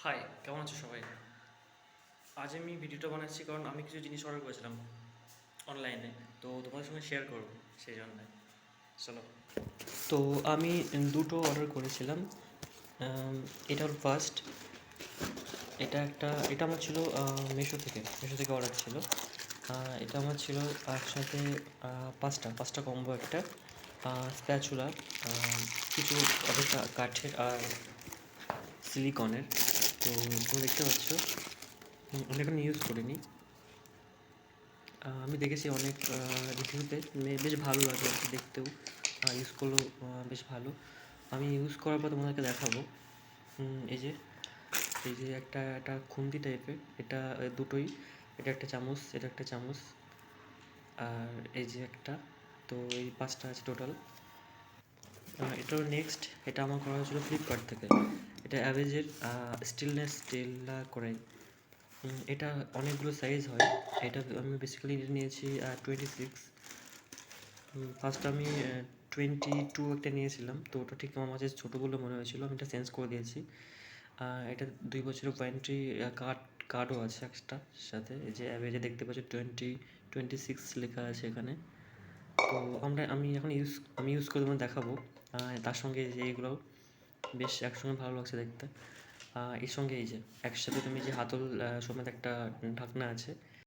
High, কেমন আছো সবাই? আজ আমি ভিডিওটা বানাচ্ছি কারণ আমি কিছু জিনিস অর্ডার করেছিলাম অনলাইনে, তো তোমাদের সঙ্গে শেয়ার করব সেই জন্য। চলো। তো আমি দুটো অর্ডার করেছিলাম। এটা হল ফার্স্ট। এটা আমার ছিল মেশো থেকে অর্ডার ছিল। এটা আমার ছিল একসাথে পাঁচটা কম্বো, একটা স্প্যাচুলা, কিছু অপেক্ষা কাঠের আর সিলিকনের। তো তোমরা দেখতে পাচ্ছ, আমি এখন ইউজ করিনি। আমি দেখেছি অনেক রিভিউতে, বেশ ভালো লাগে আর কি দেখতেও, ইউজ করলেও বেশ ভালো। আমি ইউজ করার পর তোমাদেরকে দেখাবো। এই যে একটা খুন্তি টাইপের, এটা দুটোই, এটা একটা চামচ, এটা একটা চামচ, আর এই যে একটা। তো এই পাঁচটা আছে টোটাল। এটাও নেক্সট, এটা আমার করা হয়েছিল ফ্লিপকার্ট থেকে। এটা অ্যাভেজের স্টিলনেস স্টিল করাই। এটা অনেকগুলো সাইজ হয়। এটা আমি বেসিক্যালি নিয়েছি 26। ফার্স্ট আমি 22 একটা নিয়েছিলাম, তো ওটা ঠিক আমার কাছে ছোটো বলে মনে হয়েছিল, আমি এটা চেঞ্জ করে দিয়েছি। এটা 2 বছরের ওয়ারেন্টি কার্ডও আছে একটা সাথে। এই যে অ্যাভেজে দেখতে পাচ্ছি 26 লেখা আছে এখানে। তো আমি এখন ইউজ করে তোমার দেখাবো। তার সঙ্গে যে এইগুলোও বেশ একসঙ্গে ভালো লাগছে দেখতে। এর সঙ্গে এই যে একসাথে তুমি যে হাতল সমেত একটা ঢাকনা আছে,